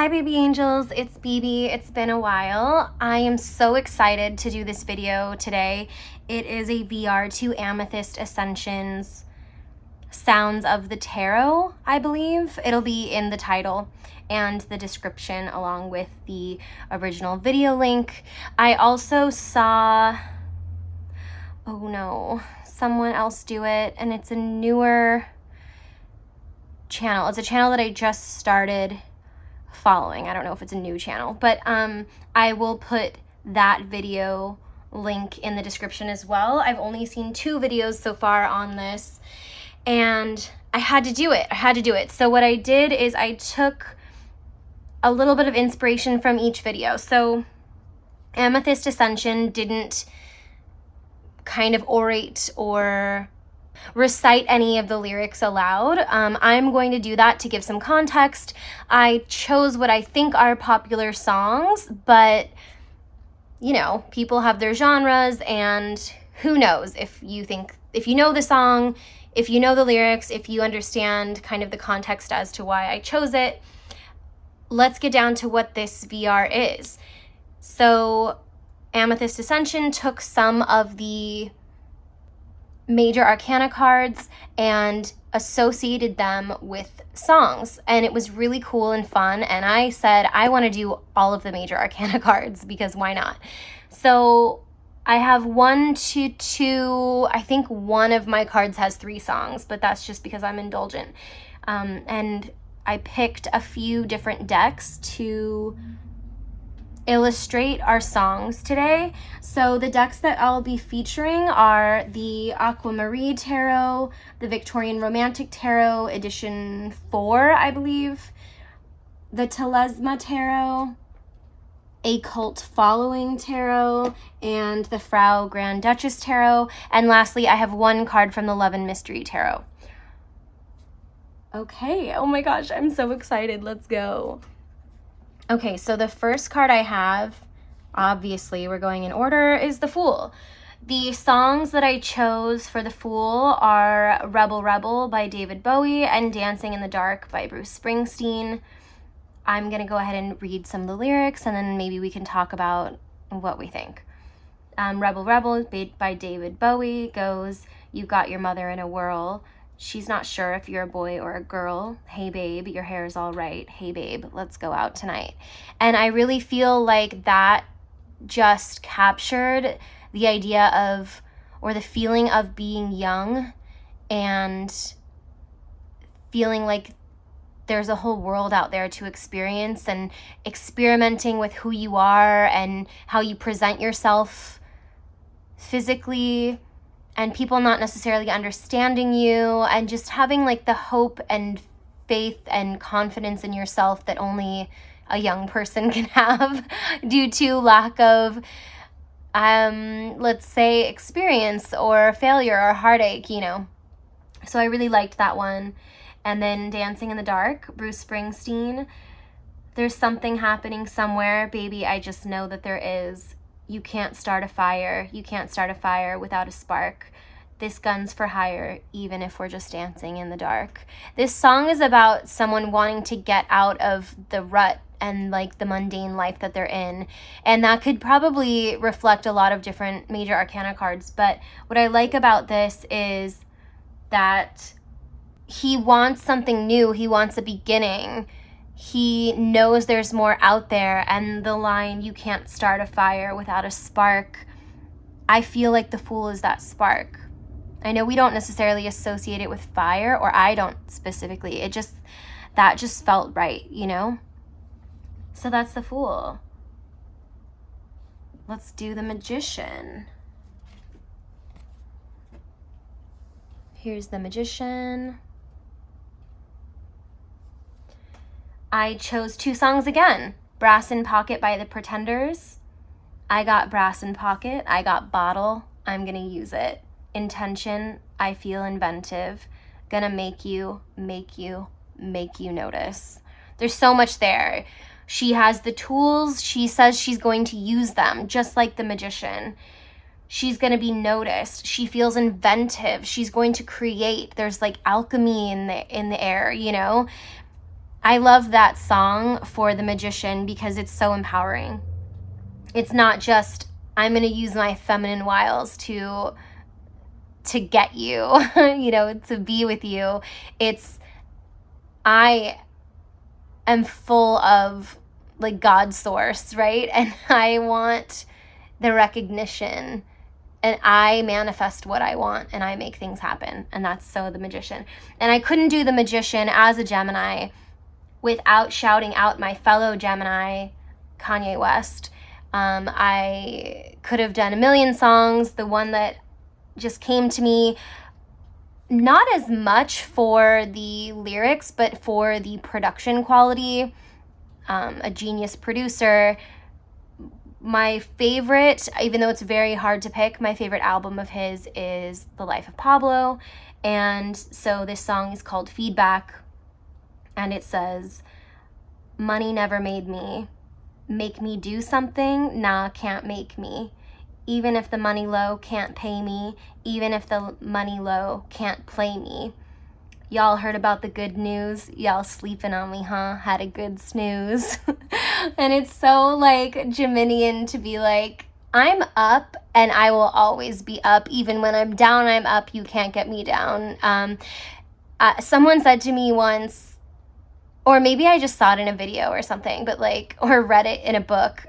Hi baby angels, it's BB. It's been a while. I am so excited to do this video today. It is a VR to Amethyst Ascensions Sounds of the Tarot, I believe. It'll be in the title and the description along with the original video link. I also saw, oh no, someone else do it, and it's a newer channel. It's a channel that I just started following. I don't know if it's a new channel, but I will put that video link in the description as well. I've only seen 2 videos so far on this, and I had to do it. So what I did is I took a little bit of inspiration from each video. So Amethyst Ascension didn't kind of orate or recite any of the lyrics aloud. I'm going to do that to give some context. I chose what I think are popular songs, but you know, people have their genres, and who knows if you know the song, if you know the lyrics, if you understand kind of the context as to why I chose it. Let's get down to what this VR is. So Amethyst Ascension took some of the major arcana cards and associated them with songs, and it was really cool and fun, and I said I want to do all of the major arcana cards because why not? So I have 1 to 2, I think one of my cards has 3 songs, but that's just because I'm indulgent, and I picked a few different decks to illustrate our songs today. So the decks that I'll be featuring are the Aquamarine Tarot, the Victorian Romantic Tarot, edition 4, I believe, the Telesma Tarot, a Cult Following Tarot, and the Frau Grand Duchess Tarot, and lastly I have 1 card from the Love and Mystery Tarot. Okay, oh my gosh, I'm so excited. Let's go. Okay, so the first card I have, obviously we're going in order, is the Fool. The songs that I chose for the Fool are Rebel Rebel by David Bowie and Dancing in the Dark by Bruce Springsteen. I'm gonna go ahead and read some of the lyrics, and then maybe we can talk about what we think. Rebel Rebel by David Bowie goes, "You got your mother in a whirl. She's not sure if you're a boy or a girl. Hey babe, your hair's all right. Hey babe, let's go out tonight." And I really feel like that just captured the idea of, or the feeling of being young and feeling like there's a whole world out there to experience, and experimenting with who you are and how you present yourself physically, and people not necessarily understanding you, and just having like the hope and faith and confidence in yourself that only a young person can have due to lack of, let's say, experience or failure or heartache, you know. So I really liked that one. And then Dancing in the Dark, Bruce Springsteen. "There's something happening somewhere, baby, I just know that there is. You can't start a fire. You can't start a fire without a spark. This gun's for hire, even if we're just dancing in the dark." This song is about someone wanting to get out of the rut and like the mundane life that they're in. And that could probably reflect a lot of different major arcana cards. But what I like about this is that he wants something new. He wants a beginning. He knows there's more out there, and the line, "You can't start a fire without a spark," I feel like the Fool is that spark. I know we don't necessarily associate it with fire, or I don't specifically. That just felt right, you know? So that's the Fool. Let's do the Magician. Here's the Magician. I chose 2 songs again. Brass in Pocket by the Pretenders. I got brass in pocket. I got bottle. I'm gonna use it. Intention. I feel inventive. Gonna make you notice. There's so much there. She has the tools. She says she's going to use them, just like the Magician. She's going to be noticed. She feels inventive. She's going to create. There's like alchemy in the air, you know? I love that song for the magician because it's so empowering. It's not just, I'm going to use my feminine wiles to get you, you know, to be with you. It's, I am full of like God source, right? And I want the recognition, and I manifest what I want, and I make things happen. And that's so the magician. And I couldn't do the magician as a Gemini without shouting out my fellow Gemini, Kanye West. I could have done a million songs. The one that just came to me, not as much for the lyrics, but for the production quality, a genius producer. My favorite, even though it's very hard to pick, my favorite album of his is The Life of Pablo. And so this song is called Feedback. And it says, money never made me. Make me do something? Nah, can't make me. Even if the money low can't pay me. Even if the money low can't play me. Y'all heard about the good news? Y'all sleeping on me, huh? Had a good snooze. And it's so like Geminian to be like, I'm up and I will always be up. Even when I'm down, I'm up. You can't get me down. Someone said to me once, or maybe I just saw it in a video or something, but like, or read it in a book.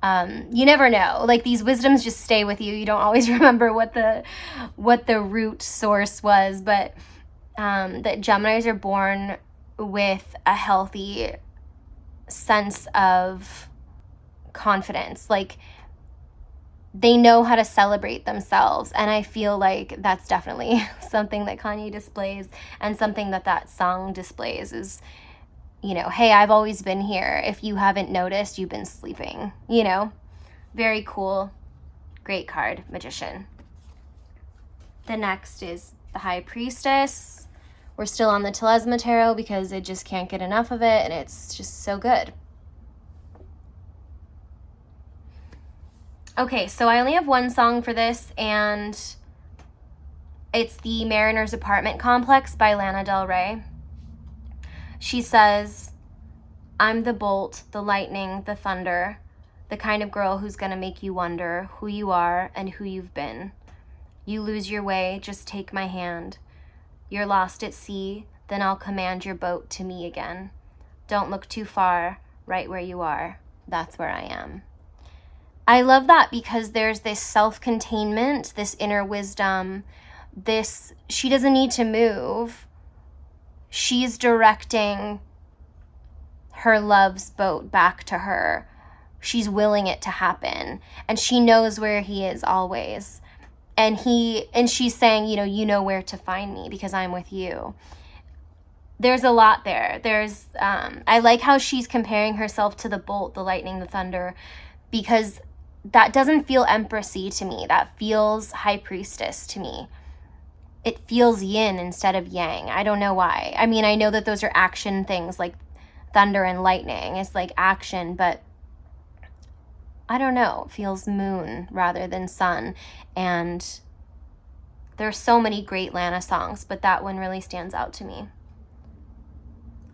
You never know. Like, these wisdoms just stay with you. You don't always remember what the root source was, but that Geminis are born with a healthy sense of confidence. Like, they know how to celebrate themselves, and I feel like that's definitely something that Kanye displays, and something that song displays is, you know, hey, I've always been here. If you haven't noticed, you've been sleeping, you know? Very cool. Great card, Magician. The next is the High Priestess. We're still on the Telesma Tarot because it just can't get enough of it, and it's just so good. Okay, so I only have one song for this, and it's the Mariner's Apartment Complex by Lana Del Rey. She says, I'm the bolt, the lightning, the thunder, the kind of girl who's gonna make you wonder who you are and who you've been. You lose your way, just take my hand. You're lost at sea, then I'll command your boat to me again. Don't look too far, right where you are. That's where I am. I love that because there's this self-containment, this inner wisdom, she doesn't need to move. She's directing her love's boat back to her. She's willing it to happen, and she knows where he is always. And she's saying, you know where to find me because I'm with you. There's a lot there. I like how she's comparing herself to the bolt, the lightning, the thunder, because that doesn't feel Empressy to me. That feels High Priestess to me. It feels yin instead of yang. I don't know why. I mean, I know that those are action things, like thunder and lightning. It's like action, but I don't know. It feels moon rather than sun. And there's so many great Lana songs, but that one really stands out to me.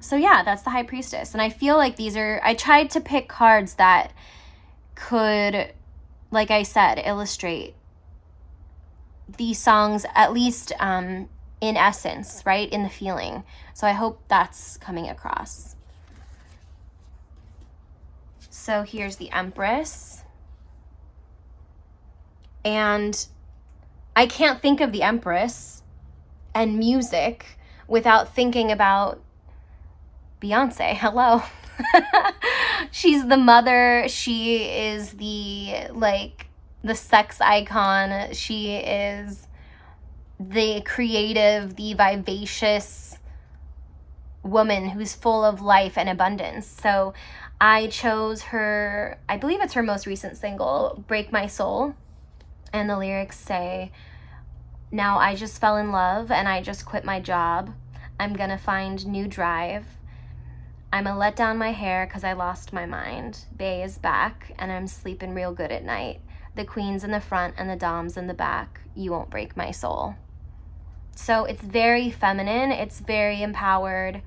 So yeah, that's the High Priestess. And I feel like I tried to pick cards that could, like I said, illustrate these songs, at least in essence, right? In the feeling. So I hope that's coming across. So here's the Empress. And I can't think of the Empress and music without thinking about Beyonce. Hello. She's the mother. She is the sex icon. She is the creative, the vivacious woman who's full of life and abundance. So I chose her, I believe it's her most recent single, Break My Soul. And the lyrics say, now I just fell in love and I just quit my job. I'm gonna find new drive. I'ma let down my hair because I lost my mind. Bae is back and I'm sleeping real good at night. The queen's in the front and the dom's in the back. You won't break my soul. So it's very feminine. It's very empowered.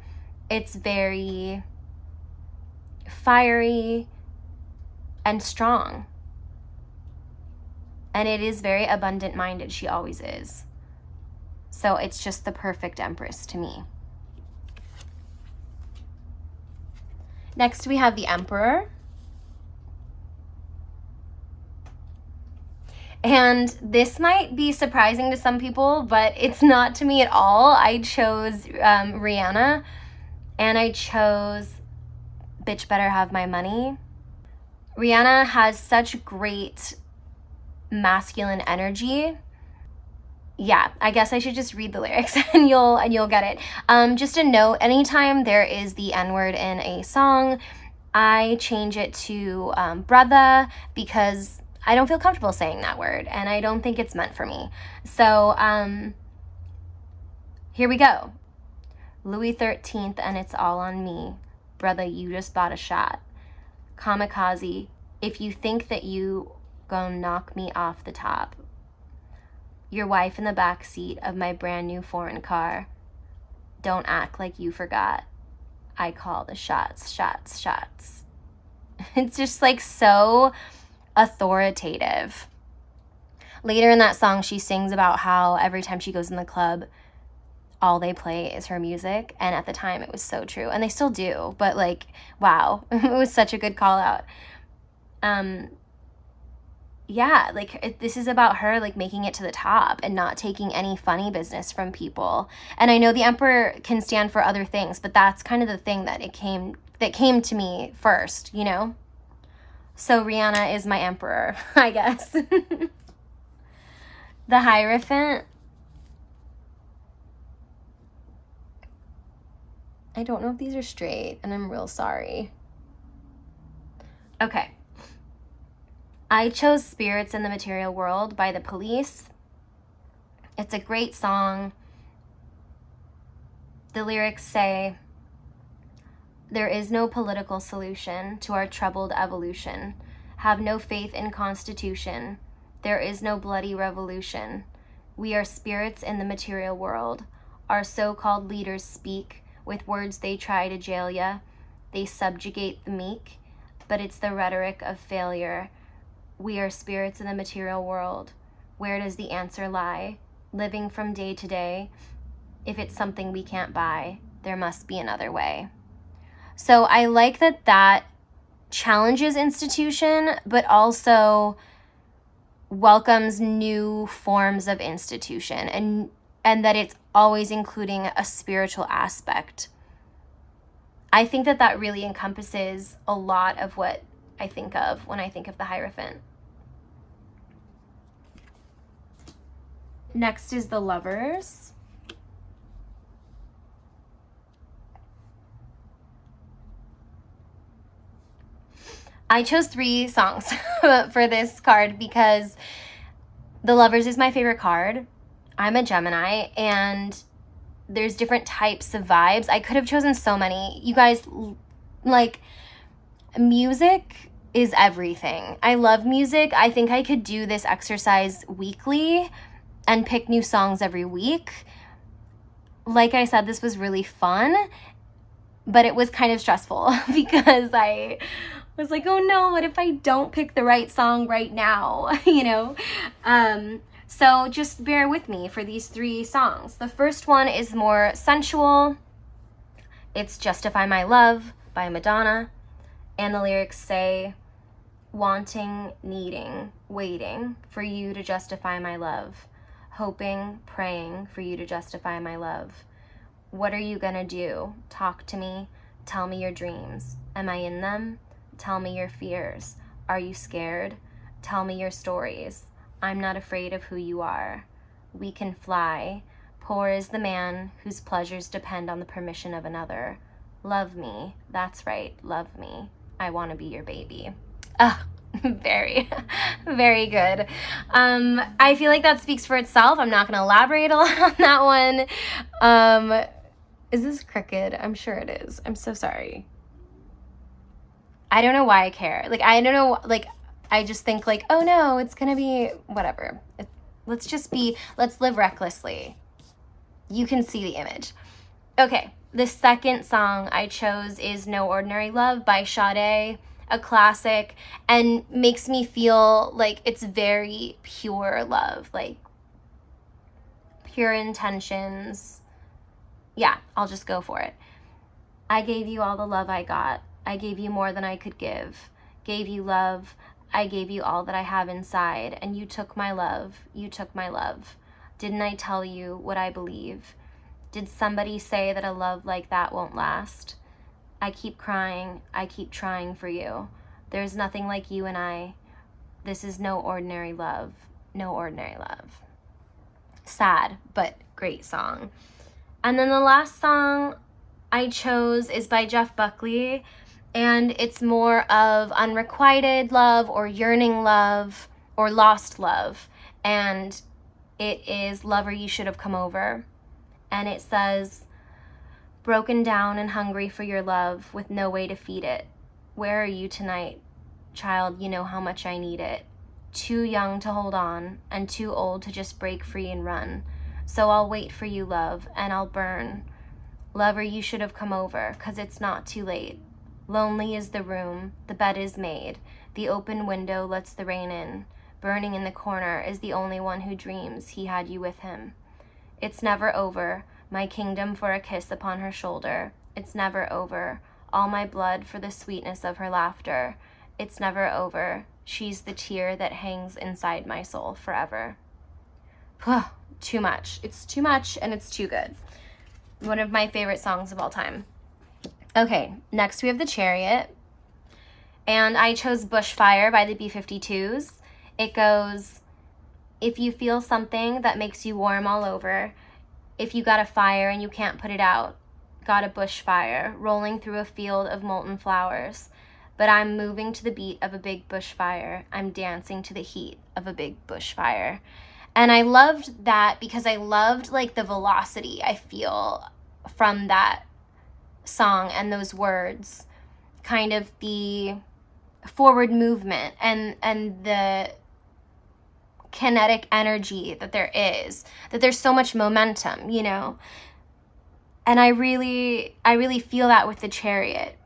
It's very fiery and strong. And it is very abundant-minded. She always is. So it's just the perfect Empress to me. Next, we have the Emperor. And this might be surprising to some people, but it's not to me at all. I chose Rihanna, and I chose Bitch Better Have My Money. Rihanna has such great masculine energy. Yeah, I guess I should just read the lyrics and you'll get it. Just a note, anytime there is the N-word in a song, I change it to brother, because I don't feel comfortable saying that word, and I don't think it's meant for me. So here we go. Louis 13th, and it's all on me. Brother, you just bought a shot. Kamikaze, if you think that you gonna knock me off the top. Your wife in the back seat of my brand new foreign car. Don't act like you forgot. I call the shots, shots, shots. It's just like so authoritative. Later in that song, she sings about how every time she goes in the club, all they play is her music. And at the time, it was so true. And they still do. But like, wow, it was such a good call out. Yeah, like this is about her like making it to the top and not taking any funny business from people. And I know the Emperor can stand for other things, but that's kind of the thing that came to me first, you know? So Rihanna is my Emperor, I guess. The Hierophant. I don't know if these are straight, and I'm real sorry. Okay. I chose Spirits in the Material World by The Police. It's a great song. The lyrics say, there is no political solution to our troubled evolution. Have no faith in Constitution. There is no bloody revolution. We are spirits in the material world. Our so-called leaders speak with words they try to jail ya. They subjugate the meek, but it's the rhetoric of failure. We are spirits in the material world. Where does the answer lie? Living from day to day. If it's something we can't buy, there must be another way. So I like that challenges institution, but also welcomes new forms of institution, and that it's always including a spiritual aspect. I think that really encompasses a lot of what I think of when I think of the Hierophant. Next is the Lovers. I chose 3 songs for this card because the Lovers is my favorite card. I'm a Gemini, and there's different types of vibes. I could have chosen so many. You guys, like, music is everything. I love music. I think I could do this exercise weekly and pick new songs every week. Like I said, this was really fun, but it was kind of stressful because I was like, oh no, what if I don't pick the right song right now, you know? So just bear with me for these 3 songs. The first one is more sensual. It's Justify My Love by Madonna. And the lyrics say, wanting, needing, waiting for you to justify my love. Hoping, praying for you to justify my love. What are you gonna do? Talk to me. Tell me your dreams. Am I in them? Tell me your fears. Are you scared? Tell me your stories. I'm not afraid of who you are. We can fly. Poor is the man whose pleasures depend on the permission of another. Love me. That's right, love me. I want to be your baby. Very, very good. I feel like that speaks for itself. I'm not going to elaborate a lot on that one. Is this crooked? I'm sure it is. I'm so sorry. I don't know why I care. Like, I don't know, like, I just think like, oh no, it's going to be whatever. Let's live recklessly. You can see the image. Okay, The second song I chose is No Ordinary Love by Sade, a classic, and makes me feel like it's very pure love, like pure intentions. Yeah, I'll just go for it. I gave you all the love I got. I gave you more than I could give. Gave you love. I gave you all that I have inside, and you took my love. You took my love. Didn't I tell you what I believe? Did somebody say that a love like that won't last? I keep crying. I keep trying for you. There's nothing like you and I. This is no ordinary love. No ordinary love. Sad, but great song. And then the last song I chose is by Jeff Buckley, and it's more of unrequited love or yearning love or lost love, and it is Lover You Should Have Come Over. And it says, broken down and hungry for your love with no way to feed it. Where are you tonight? Child, you know how much I need it. Too young to hold on and too old to just break free and run. So I'll wait for you, love, and I'll burn. Lover, you should have come over, 'cause it's not too late. Lonely is the room, the bed is made. The open window lets the rain in. Burning in the corner is the only one who dreams he had you with him. It's never over, my kingdom for a kiss upon her shoulder. It's never over, all my blood for the sweetness of her laughter. It's never over, she's the tear that hangs inside my soul forever. Too much. It's too much and it's too good. One of my favorite songs of all time. Okay, next we have the Chariot. And I chose Bushfire by the B-52s. It goes, if you feel something that makes you warm all over, if you got a fire and you can't put it out, got a bushfire rolling through a field of molten flowers. But I'm moving to the beat of a big bushfire. I'm dancing to the heat of a big bushfire. And I loved that because I loved like the velocity I feel from that song and those words, kind of the forward movement and the kinetic energy that there is, that there's so much momentum, you know. And I really feel that with the Chariot.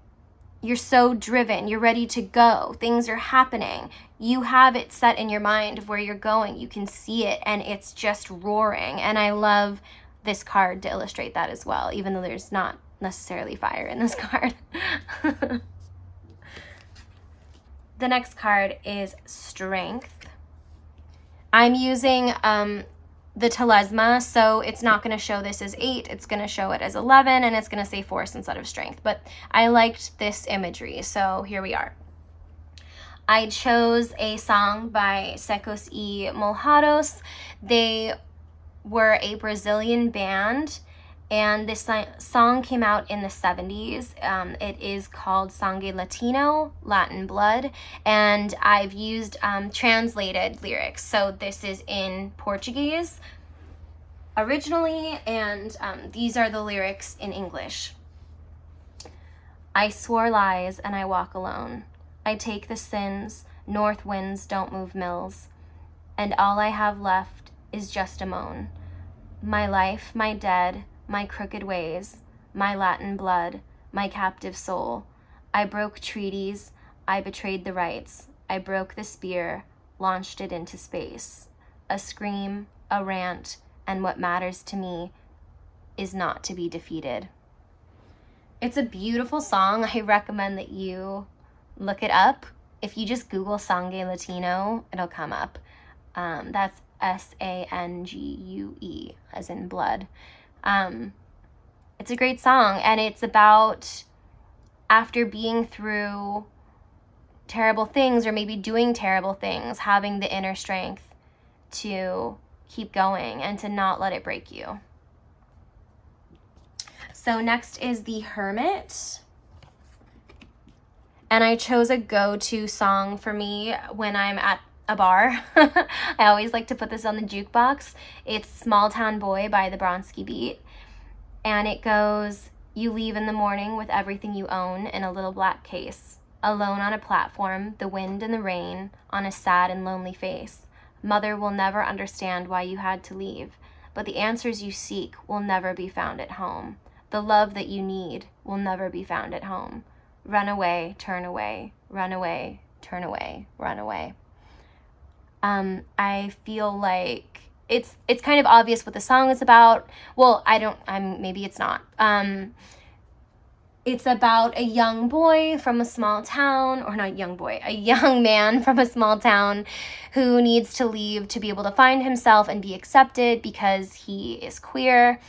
You're so driven, you're ready to go, things are happening, you have it set in your mind of where you're going, you can see it, and it's just roaring. And I love this card to illustrate that as well, even though there's not necessarily fire in this card. The next card is Strength. I'm using the Telesma, so it's not going to show this as 8, it's going to show it as 11, and it's going to say Force instead of Strength. But I liked this imagery, so here we are. I chose a song by Secos y Molhados. They were a Brazilian band, and this song came out in the 70s. It is called Sangue Latino, Latin Blood, and I've used translated lyrics. So this is in Portuguese originally, and these are the lyrics in English. I swore lies and I walk alone. I take the sins, north winds don't move mills, and all I have left is just a moan. My life, my dead, my crooked ways, my Latin blood, my captive soul. I broke treaties, I betrayed the rights, I broke the spear, launched it into space. A scream, a rant, and what matters to me is not to be defeated. It's a beautiful song. I recommend that you look it up. If you just Google Sangue Latino, it'll come up. That's Sangue, as in blood. It's a great song, and it's about after being through terrible things or maybe doing terrible things, having the inner strength to keep going and to not let it break you. So next is the Hermit. And I chose a go-to song for me when I'm at a bar. I always like to put this on the jukebox. It's Small Town Boy by the Bronski Beat. And it goes, you leave in the morning with everything you own in a little black case. Alone on a platform, the wind and the rain on a sad and lonely face. Mother will never understand why you had to leave, but the answers you seek will never be found at home. The love that you need will never be found at home. Run away, turn away, run away, turn away, run away. I feel like it's kind of obvious what the song is about. Well, maybe it's not. It's about a young boy from a small town, or not young boy, a young man from a small town who needs to leave to be able to find himself and be accepted because he is queer.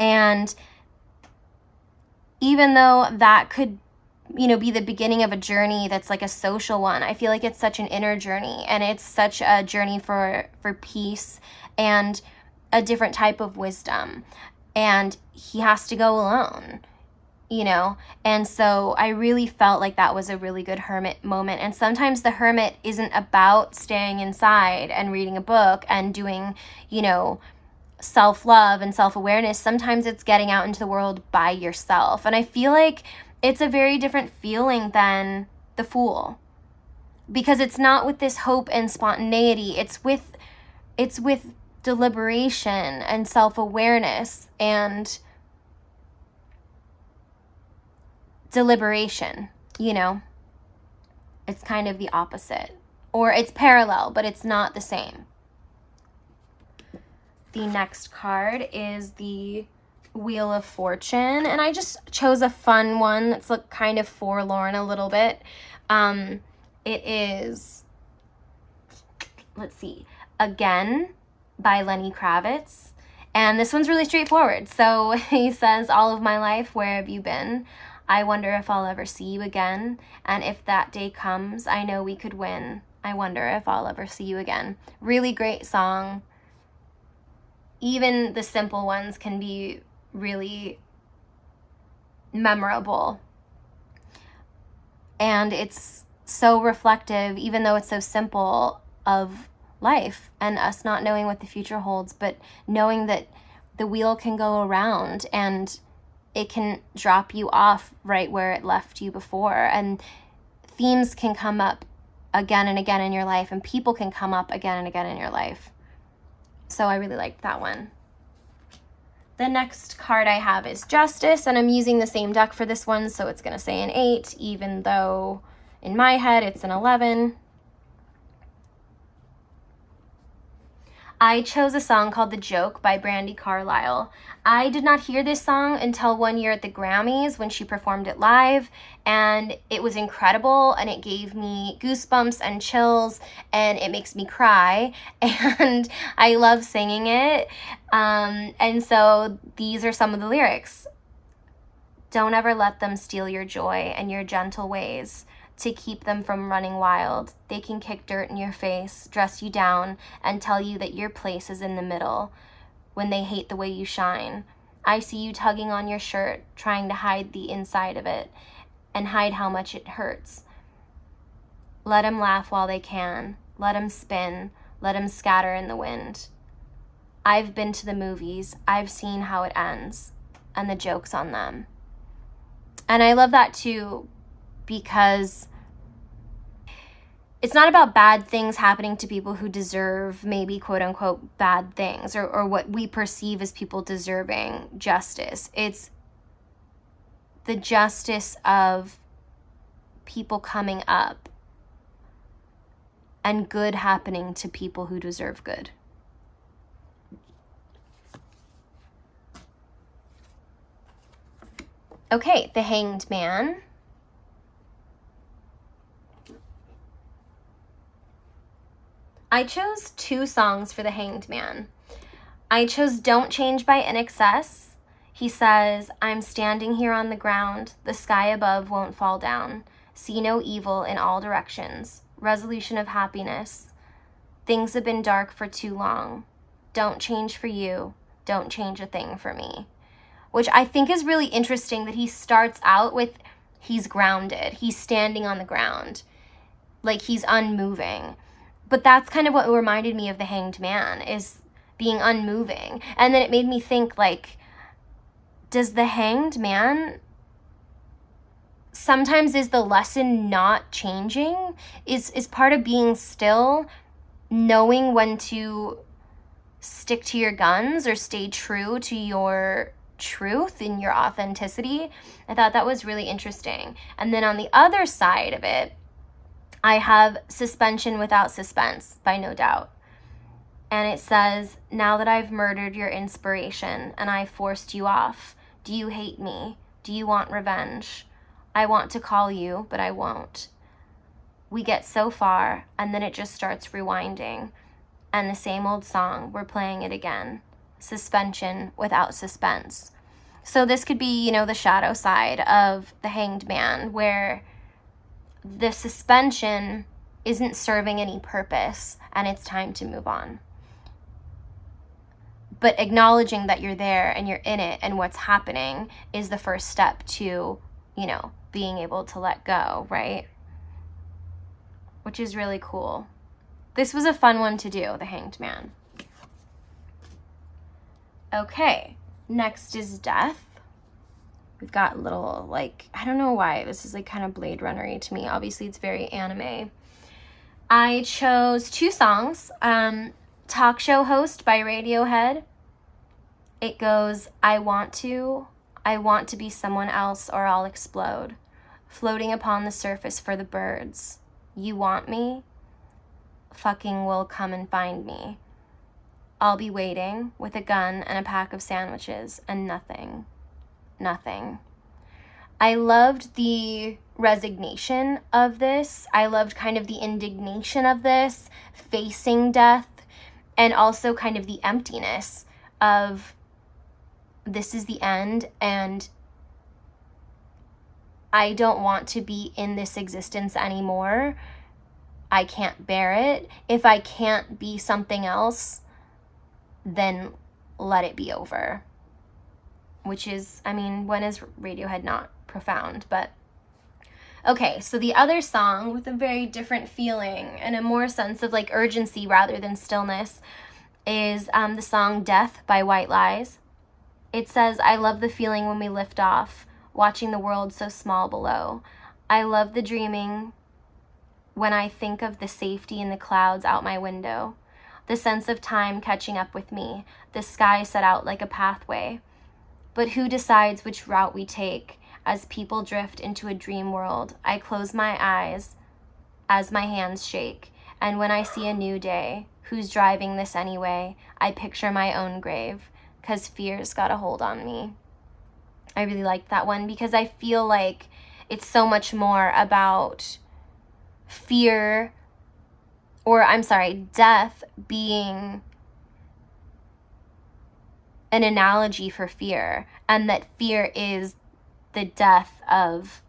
And even though that could, be the beginning of a journey that's like a social one, I feel like it's such an inner journey, and it's such a journey for peace and a different type of wisdom. And he has to go alone. And so I really felt like that was a really good hermit moment. And sometimes the hermit isn't about staying inside and reading a book and doing, self-love and self-awareness. Sometimes it's getting out into the world by yourself. And I feel like it's a very different feeling than the Fool, because it's not with this hope and spontaneity. It's with deliberation and self-awareness and deliberation. It's kind of the opposite, or it's parallel, but it's not the same. The next card is the Wheel of Fortune, and I just chose a fun one that's kind of forlorn a little bit. It is, let's see, Again by Lenny Kravitz, and this one's really straightforward. So he says, all of my life, where have you been? I wonder if I'll ever see you again, and if that day comes, I know we could win. I wonder if I'll ever see you again. Really great song. Even the simple ones can be really memorable. And it's so reflective, even though it's so simple, of life and us not knowing what the future holds, but knowing that the wheel can go around and it can drop you off right where it left you before. And themes can come up again and again in your life, and people can come up again and again in your life. So I really liked that one. The next card I have is Justice, and I'm using the same deck for this one, so it's going to say an 8, even though in my head it's an 11. I chose a song called The Joke by Brandi Carlile. I did not hear this song until one year at the Grammys when she performed it live, and it was incredible, and it gave me goosebumps and chills, and it makes me cry, and I love singing it. And so these are some of the lyrics. Don't ever let them steal your joy and your gentle ways. To keep them from running wild, they can kick dirt in your face, dress you down, and tell you that your place is in the middle when they hate the way you shine. I see you tugging on your shirt, trying to hide the inside of it and hide how much it hurts. Let them laugh while they can. Let them spin. Let them scatter in the wind. I've been to the movies. I've seen how it ends, and the joke's on them. And I love that too, because it's not about bad things happening to people who deserve maybe quote unquote bad things, or what we perceive as people deserving justice. It's the justice of people coming up and good happening to people who deserve good. Okay, the Hanged Man. I chose 2 songs for the Hanged Man. I chose Don't Change by INXS. He says, I'm standing here on the ground. The sky above won't fall down. See no evil in all directions. Resolution of happiness. Things have been dark for too long. Don't change for you. Don't change a thing for me. Which I think is really interesting that he starts out with he's grounded. He's standing on the ground. Like he's unmoving. But that's kind of what reminded me of the Hanged Man, is being unmoving. And then it made me think, like, does the Hanged Man, sometimes is the lesson not changing? Is part of being still knowing when to stick to your guns or stay true to your truth, in your authenticity. I thought that was really interesting. And then on the other side of it, I have Suspension Without Suspense by No Doubt. And it says, now that I've murdered your inspiration and I forced you off, do you hate me? Do you want revenge? I want to call you, but I won't. We get so far, and then it just starts rewinding. And the same old song, we're playing it again. Suspension without suspense. So this could be, you know, the shadow side of the Hanged Man, where the suspension isn't serving any purpose and it's time to move on. But acknowledging that you're there and you're in it and what's happening is the first step to, you know, being able to let go, right? Which is really cool. This was a fun one to do, the Hanged Man. Okay, next is Death. We've got little, like, I don't know why, this is like kind of Blade Runner-y to me. Obviously, it's very anime. I chose 2 songs. Talk Show Host by Radiohead. It goes, I want to be someone else or I'll explode. Floating upon the surface for the birds. You want me? Fucking will come and find me. I'll be waiting with a gun and a pack of sandwiches and nothing. Nothing. I loved the resignation of this. I loved kind of the indignation of this, facing death, and also kind of the emptiness of this is the end and I don't want to be in this existence anymore. I can't bear it. If I can't be something else, then let it be over. Which is, I mean, when is Radiohead not profound? But okay, so the other song with a very different feeling and a more sense of like urgency rather than stillness is the song Death by White Lies. It says, I love the feeling when we lift off, watching the world so small below. I love the dreaming when I think of the safety in the clouds out my window, the sense of time catching up with me, the sky set out like a pathway. But who decides which route we take as people drift into a dream world? I close my eyes as my hands shake, and when I see a new day, who's driving this anyway? I picture my own grave, 'cause fear's got a hold on me. I really like that one because I feel like it's so much more about fear, or I'm sorry, death being an analogy for fear, and that fear is the death of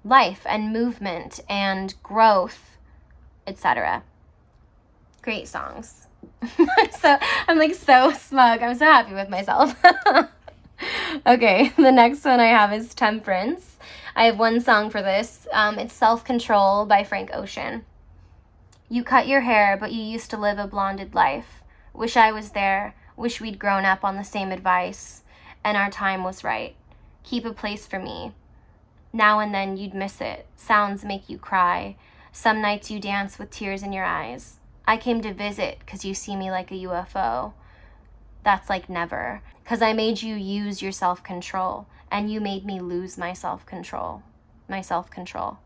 life and movement and growth, etc. Great songs. So I'm like so smug. I'm so happy with myself. Okay, the next one I have is Temperance. I have one song for this. It's Self-Control by Frank Ocean. You cut your hair, but you used to live a blonded life. Wish I was there. Wish we'd grown up on the same advice. And our time was right. Keep a place for me. Now and then you'd miss it. Sounds make you cry. Some nights you dance with tears in your eyes. I came to visit because you see me like a UFO. That's like never. Because I made you use your self-control. And you made me lose my self-control. My self-control.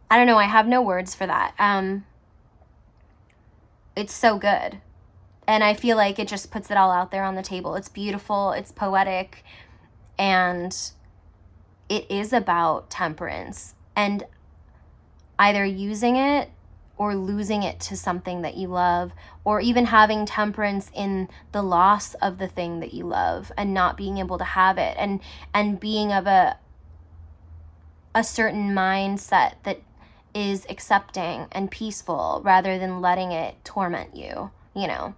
I don't know. I have no words for that. It's so good. And I feel like it just puts it all out there on the table. It's beautiful. It's poetic. And it is about temperance. And either using it or losing it to something that you love, or even having temperance in the loss of the thing that you love and not being able to have it, and being of a certain mindset that is accepting and peaceful rather than letting it torment you, you know.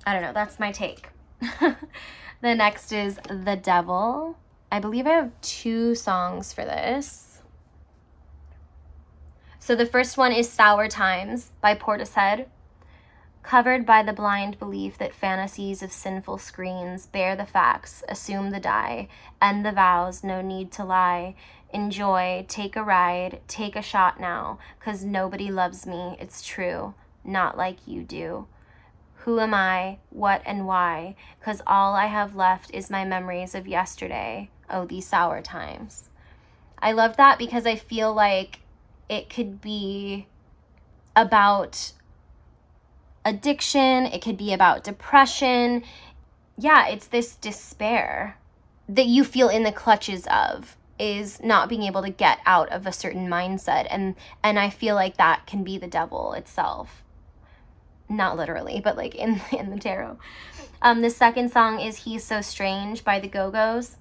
I don't know, that's my take. The next is The Devil. I believe I have 2 songs for this. So the first one is Sour Times by Portishead. Covered by the blind belief that fantasies of sinful screens bear the facts, assume the die, end the vows, no need to lie. Enjoy, take a ride, take a shot now, 'cause nobody loves me, it's true, not like you do. Who am I? What and why? 'Cause all I have left is my memories of yesterday. Oh, these sour times. I love that because I feel like it could be about addiction. It could be about depression. Yeah, it's this despair that you feel in the clutches of, is not being able to get out of a certain mindset. And I feel like that can be the devil itself. Not literally, but like in the tarot. The second song is He's So Strange by the Go-Go's.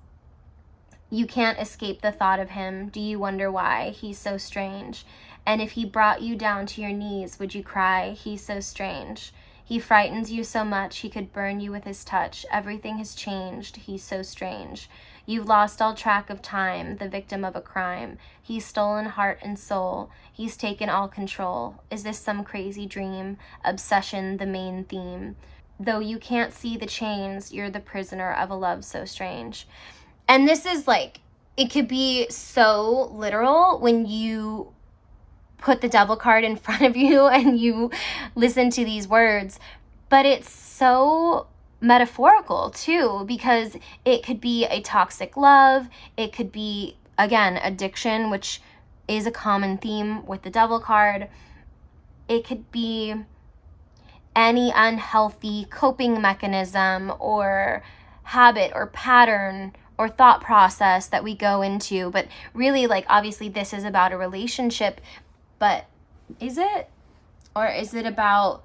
You can't escape the thought of him. Do you wonder why? He's so strange. And if he brought you down to your knees, would you cry? He's so strange. He frightens you so much he could burn you with his touch. Everything has changed. He's so strange. You've lost all track of time, the victim of a crime. He's stolen heart and soul. He's taken all control. Is this some crazy dream? Obsession, the main theme. Though you can't see the chains, you're the prisoner of a love so strange. And this is like, it could be so literal when you put the devil card in front of you and you listen to these words, but it's so metaphorical too, because it could be a toxic love. It could be, again, addiction, which is a common theme with the devil card. It could be any unhealthy coping mechanism or habit or pattern or thought process that we go into. But really, like, obviously this is about a relationship, but is it? Or is it about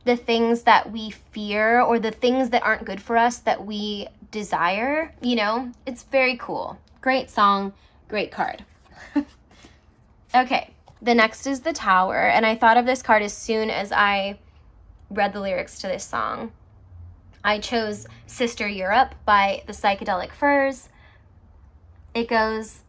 the things that we fear or the things that aren't good for us that we desire? You know, it's very cool. Great song, great card. Okay, the next is the Tower, and I thought of this card as soon as I read the lyrics to this song. I chose Sister Europe by the Psychedelic Furs. It goes,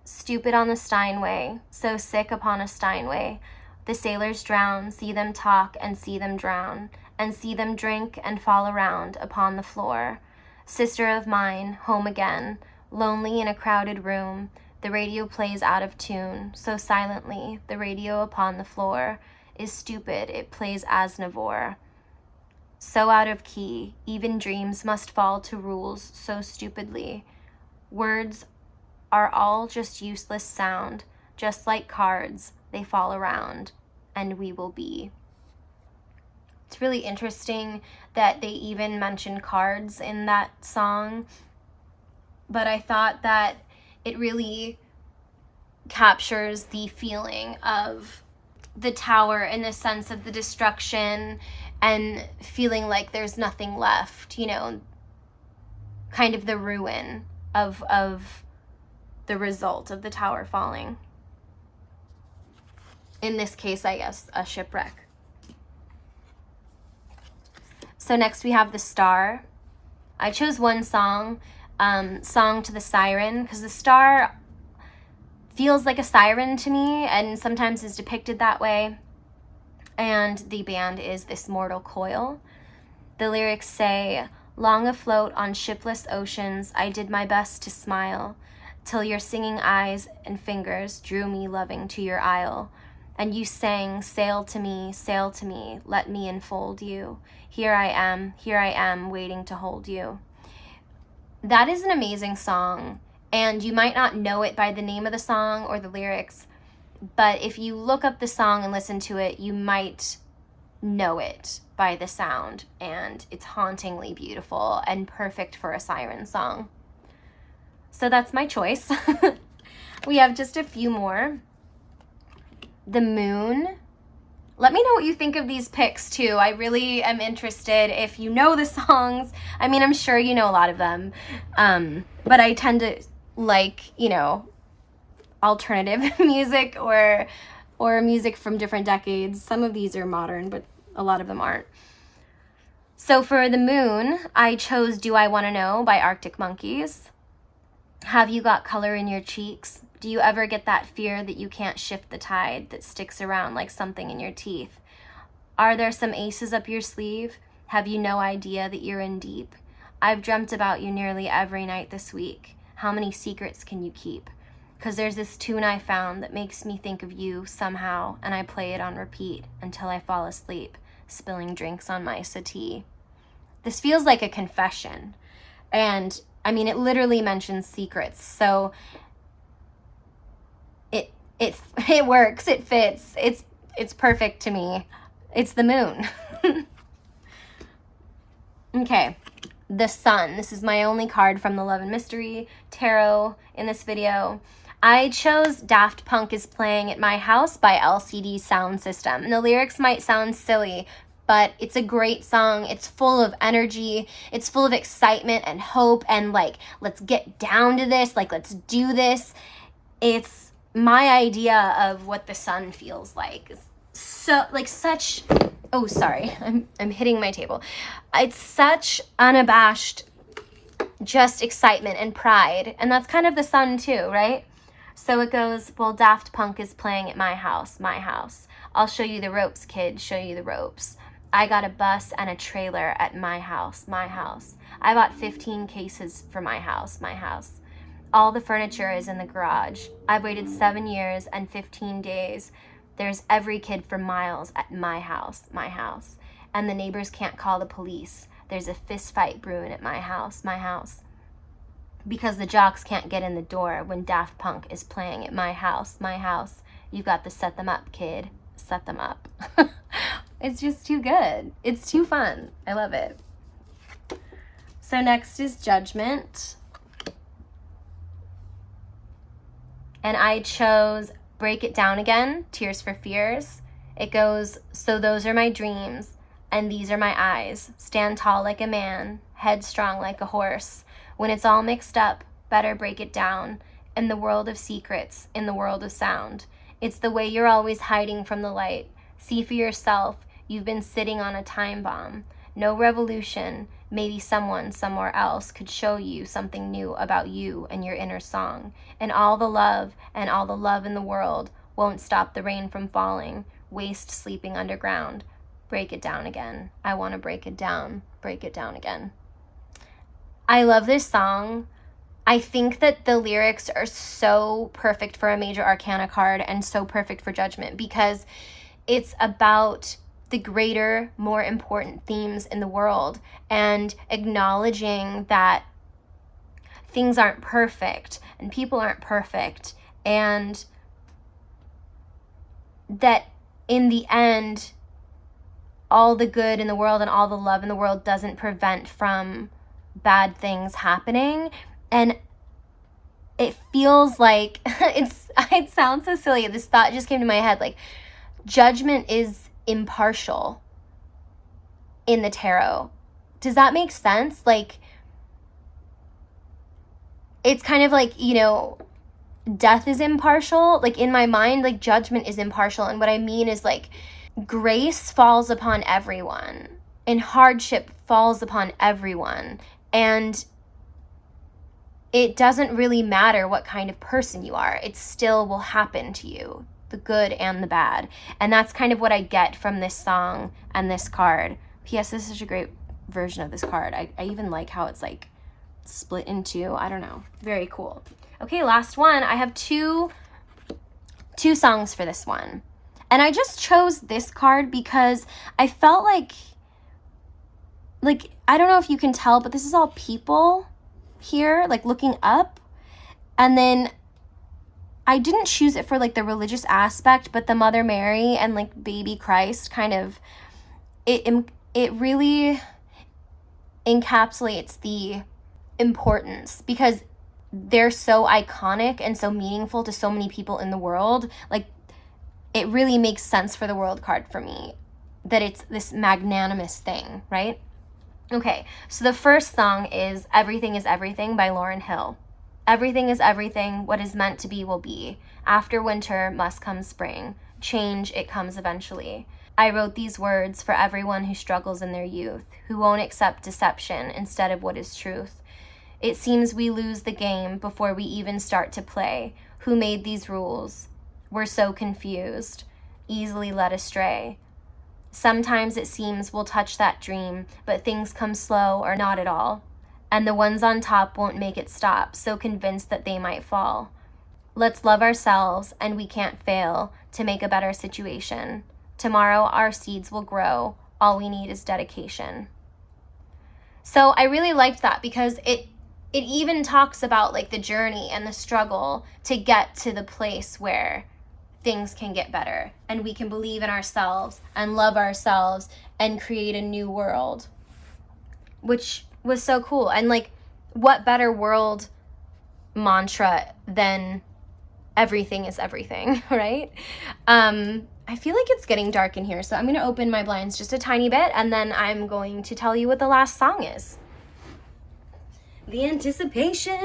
stupid on the Steinway, so sick upon a Steinway. The sailors drown, see them talk and see them drown, and see them drink and fall around upon the floor. Sister of mine, home again, lonely in a crowded room. The radio plays out of tune, so silently, the radio upon the floor is stupid, it plays Aznavour. So out of key, even dreams must fall to rules so stupidly. Words are all just useless sound, just like cards, they fall around, and we will be. It's really interesting that they even mention cards in that song, but I thought that it really captures the feeling of the tower in the sense of the destruction and feeling like there's nothing left, you know, kind of the ruin of the result of the tower falling. In this case, I guess, a shipwreck. So next we have the Star. I chose one song, Song to the Siren, because the star feels like a siren to me and sometimes is depicted that way. And the band is This Mortal Coil. The lyrics say, long afloat on shipless oceans, I did my best to smile, till your singing eyes and fingers drew me loving to your isle. And you sang, sail to me, let me enfold you. Here I am, waiting to hold you. That is an amazing song, and you might not know it by the name of the song or the lyrics, but if you look up the song and listen to it, you might know it by the sound, and it's hauntingly beautiful and perfect for a siren song. So that's my choice. We have just a few more. The Moon. Let me know what you think of these picks too. I really am interested if you know the songs. I mean, I'm sure you know a lot of them, but I tend to like, you know, alternative music or music from different decades. Some of these are modern, but a lot of them aren't. So for The Moon, I chose Do I Want to Know by Arctic Monkeys. Have you got color in your cheeks? Do you ever get that fear that you can't shift the tide that sticks around like something in your teeth? Are there some aces up your sleeve? Have you no idea that you're in deep? I've dreamt about you nearly every night this week. How many secrets can you keep? 'Cause there's this tune I found that makes me think of you somehow, and I play it on repeat until I fall asleep. spilling drinks on my settee. This feels like a confession. And I mean, it literally mentions secrets. So it works, it fits, it's perfect to me. It's the moon. Okay, the sun. This is my only card from the Love and Mystery Tarot in this video. I chose Daft Punk is Playing at My House by LCD Sound System. And the lyrics might sound silly, but it's a great song. It's full of energy. It's full of excitement and hope and like, let's get down to this. Like, let's do this. It's my idea of what the sun feels like. So like such, oh, sorry, I'm hitting my table. It's such unabashed, just excitement and pride. And that's kind of the sun too, right? So it goes, well, Daft Punk is playing at my house, my house. I'll show you the ropes, kid, show you the ropes. I got a bus and a trailer at my house, my house. I bought 15 cases for my house, my house. All the furniture is in the garage. I've waited 7 years and 15 days. There's every kid for miles at my house, my house. And the neighbors can't call the police. There's a fist fight brewing at my house, my house. Because the jocks can't get in the door when Daft Punk is playing at my house, my house. You've got to set them up, kid. Set them up. It's just too good. It's too fun. I love it. So next is Judgment. And I chose Break It Down Again, Tears for Fears. It goes, so those are my dreams, and these are my eyes. Stand tall like a man, headstrong like a horse. When it's all mixed up, better break it down. In the world of secrets, in the world of sound. It's the way you're always hiding from the light. See for yourself, you've been sitting on a time bomb. No revolution, maybe someone somewhere else could show you something new about you and your inner song. And all the love in the world won't stop the rain from falling. Waste sleeping underground. Break it down again. I want to break it down again. I love this song. I think that the lyrics are so perfect for a major arcana card and so perfect for Judgment because it's about the greater, more important themes in the world and acknowledging that things aren't perfect and people aren't perfect and that in the end, all the good in the world and all the love in the world doesn't prevent from bad things happening. And it feels like it sounds so silly. This thought just came to my head, like Judgment is impartial in the tarot. Does that make sense? Like, it's kind of like, you know, death is impartial. Like in my mind, like Judgment is impartial. And what I mean is like grace falls upon everyone and hardship falls upon everyone. And it doesn't really matter what kind of person you are. It still will happen to you, the good and the bad. And that's kind of what I get from this song and this card. P.S. This is such a great version of this card. I even like how it's like split in two. I don't know. Very cool. Okay, last one. I have two songs for this one. And I just chose this card because I felt like, I don't know if you can tell, but this is all people here, like looking up. And then I didn't choose it for like the religious aspect, but the Mother Mary and like baby Christ kind of, it really encapsulates the importance because they're so iconic and so meaningful to so many people in the world. Like it really makes sense for the World card for me that it's this magnanimous thing, right? Okay, so the first song is Everything is Everything by Lauryn Hill. Everything is everything, what is meant to be will be. After winter must come spring. Change, it comes eventually. I wrote these words for everyone who struggles in their youth, who won't accept deception instead of what is truth. It seems we lose the game before we even start to play. Who made these rules? We're so confused, easily led astray. Sometimes it seems we'll touch that dream, but things come slow or not at all. And the ones on top won't make it stop, so convinced that they might fall. Let's love ourselves, and we can't fail, to make a better situation. Tomorrow our seeds will grow, All we need is dedication. So I really liked that because it even talks about like the journey and the struggle to get to the place where things can get better and we can believe in ourselves and love ourselves and create a new world, which was so cool. And like, what better world mantra than everything is everything, right? I feel like it's getting dark in here, so I'm going to open my blinds just a tiny bit, and then I'm going to tell you what the last song is. The anticipation.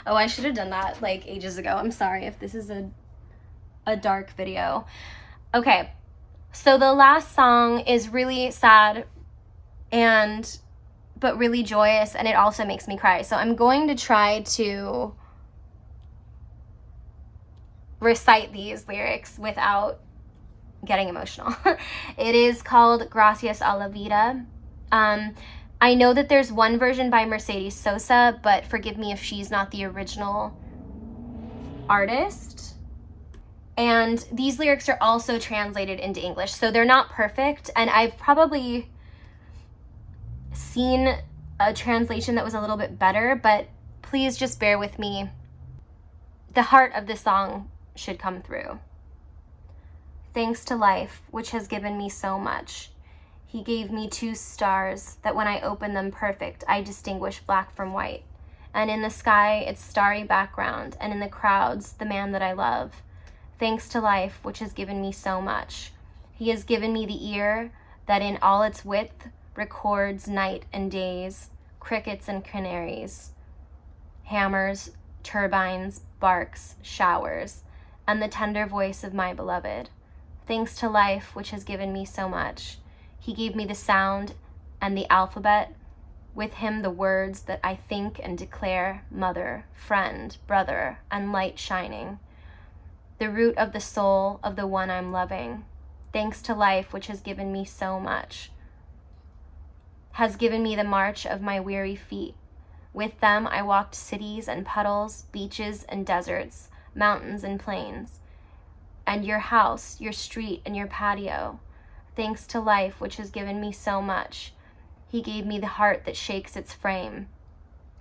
Oh, I should have done that like ages ago. I'm sorry if this is a dark video. Okay, so the last song is really sad but really joyous, and it also makes me cry. So I'm going to try to recite these lyrics without getting emotional. It is called Gracias a la Vida. I know that there's one version by Mercedes Sosa, but forgive me if she's not the original artist. And these lyrics are also translated into English, so they're not perfect, and I've probably seen a translation that was a little bit better, but please just bear with me. The heart of the song should come through. Thanks to life, which has given me so much. He gave me 2 stars that when I open them perfect, I distinguish black from white. And in the sky, its starry background, and in the crowds, the man that I love. Thanks to life, which has given me so much. He has given me the ear that in all its width records night and days, crickets and canaries, hammers, turbines, barks, showers, and the tender voice of my beloved. Thanks to life, which has given me so much. He gave me the sound and the alphabet, with him the words that I think and declare, mother, friend, brother, and light shining. The root of the soul of the one I'm loving. Thanks to life, which has given me so much. Has given me the march of my weary feet. With them I walked cities and puddles, beaches and deserts, mountains and plains. And your house, your street, and your patio. Thanks to life, which has given me so much. He gave me the heart that shakes its frame.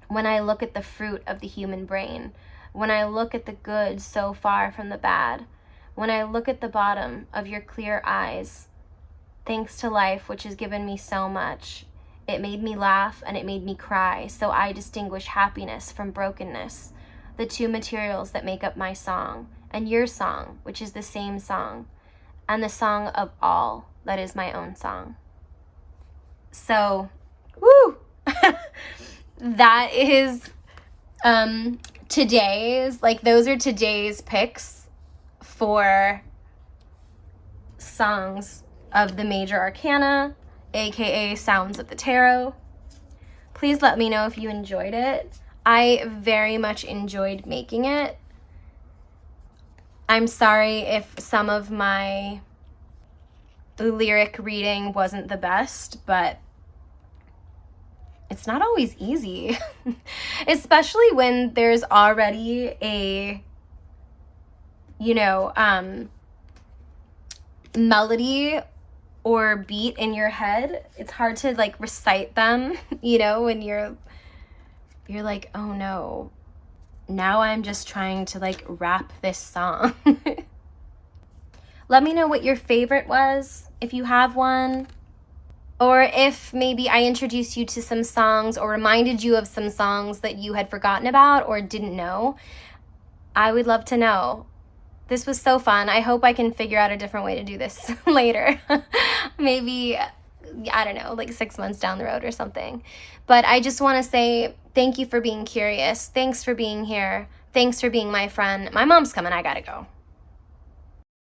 When I look at the fruit of the human brain, when I look at the good so far from the bad, when I look at the bottom of your clear eyes, thanks to life, which has given me so much. It made me laugh and it made me cry, so I distinguish happiness from brokenness, the 2 materials that make up my song, and your song, which is the same song, and the song of all that is my own song. So, woo! That is today's, like, those are today's picks for songs of the major arcana, aka Sounds of the Tarot. Please let me know if you enjoyed it. I very much enjoyed making it. I'm sorry if some of my lyric reading wasn't the best, but it's not always easy, especially when there's already a, melody or beat in your head. It's hard to like recite them, when you're like, oh no, now I'm just trying to like rap this song. Let me know what your favorite was, if you have one, or if maybe I introduced you to some songs or reminded you of some songs that you had forgotten about or didn't know. I would love to know. This was so fun. I hope I can figure out a different way to do this later. Maybe, I don't know, like 6 months down the road or something. But I just want to say thank you for being curious. Thanks for being here. Thanks for being my friend. My mom's coming. I gotta go.